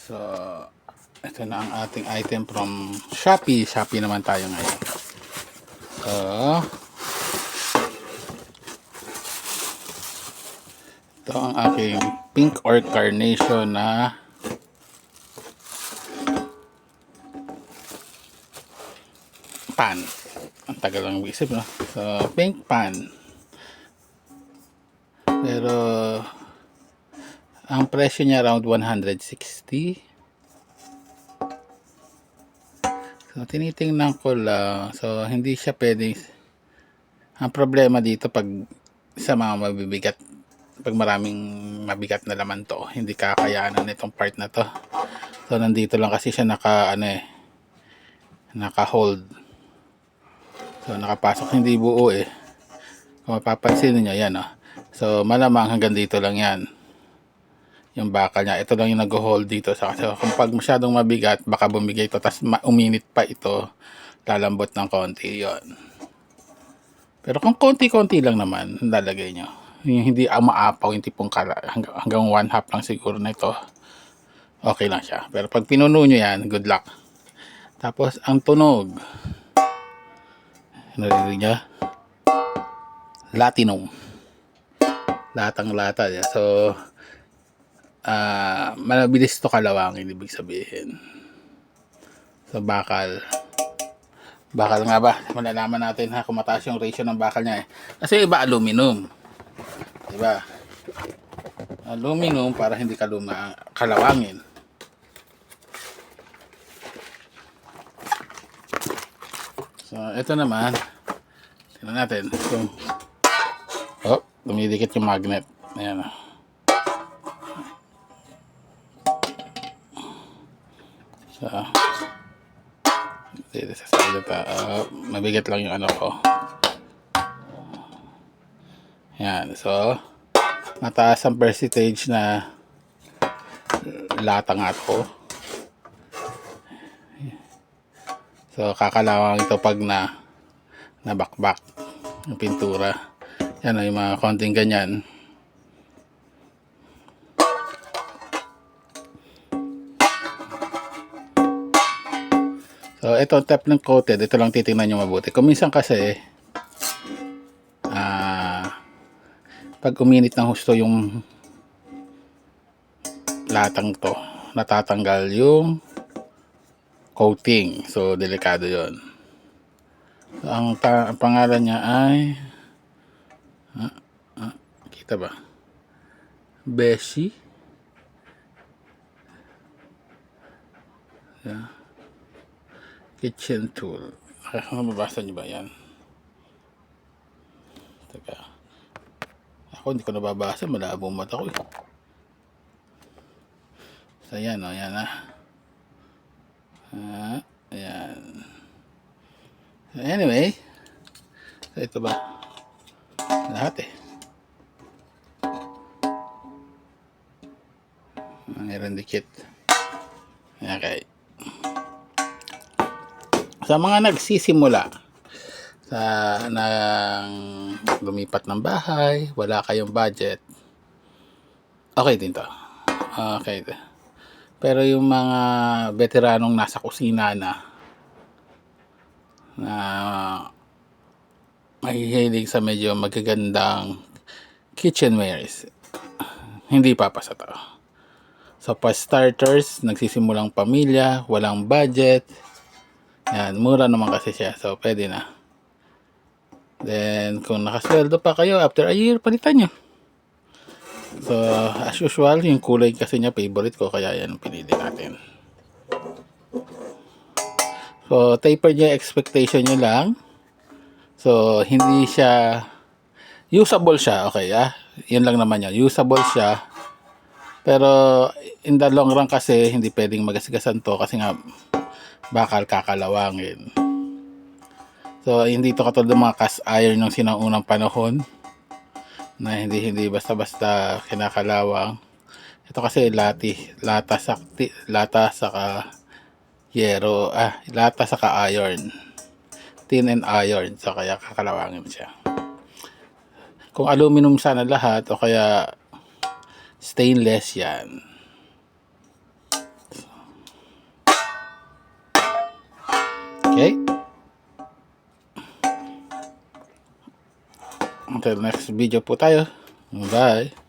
So, ito na ang ating item from Shopee. Shopee naman tayo ngayon. So, ito ang aking pink or carnation na pan. Ang tagal lang mag-isip, no? So, pink pan. Pero, ang presyo niya around 160. So, tinitingnan ko lang. So, hindi siya pwedeng. Ang problema dito pag sa mga mabibigat, pag maraming mabigat na laman to, hindi kakayanan itong part na to. So, nandito lang kasi siya naka-hold. So, nakapasok, hindi buo eh. Kung mapapansin niyo, yan oh. So, malamang hanggang dito lang yan. Yung bakal niya, ito lang yung nag-hold dito. So, kung pag masyadong mabigat, baka bumigay ito, tapos uminit pa ito, lalambot ng konti, yon. Pero kung konti-konti lang naman, lalagay nyo. Yung hindi maapaw, yung tipong hanggang 1/2 lang siguro na ito, okay lang siya. Pero pag pinuno nyo yan, good luck. Tapos, ang tunog, narinig niya? Latinum. Latang-lata. So, mabilis to kalawangin, ibig sabihin. So, bakal nga ba? Malalaman natin ha kung mataas yung ratio ng bakal niya eh. Kasi iba aluminum. Diba? Aluminum para hindi kalawangin. So, ito naman. Tingnan natin. So, dumidikit yung magnet. Ayan. So, dito sa salita. Mabigat lang yung ano ko. Ayan. So, mataas ang percentage na lata nga to. So, kakalawang ito pag nabakbak yung pintura. Yan, yung mga konting ganyan. So, ito, Teflon coated. Ito lang titingnan nyo mabuti. Kung minsan kasi, pag uminit ng husto yung latang to, natatanggal yung coating. So, delikado yon. So, ang pangalan niya ay kita ba? Beshi. Yeah. Kitchen tool. Mababasa niyo ba yan? Teka. Ako hindi ko nababasa. Malabo mata ko eh. So, yan o. Yan ah. Ayan. So, anyway. So, ito ba? Lahat eh. Meron dikit. Okay. Sa mga nagsisimula nang lumipat ng bahay, wala kayong budget, okay din to. Okay. Pero yung mga veteranong nasa kusina na mahihilig sa medyo magagandang kitchenwares, hindi papasa to. So, for starters, nagsisimulang pamilya, walang budget, yan, mura naman kasi siya. So, pwede na. Then, kung nakasweldo pa kayo, after a year, palitan nyo. So, as usual, yung kulay kasi niya, favorite ko. Kaya yan ang pinili natin. So, taper niya, expectation nyo lang. So, hindi siya, usable siya. Okay, yun lang naman yun. Usable siya. Pero, in the long run kasi, hindi pwedeng magasgasan to. Kasi nga, bakal kakalawangin. So, hindi ito katulad ng mga cast iron ng sinaunang panahon na hindi basta-basta kinakalawang. Ito kasi lata saka yero, lata saka iron. Tin and iron. So, kaya kakalawangin siya. Kung aluminum sana lahat o kaya stainless yan. Okay? Until next video po tayo. Bye!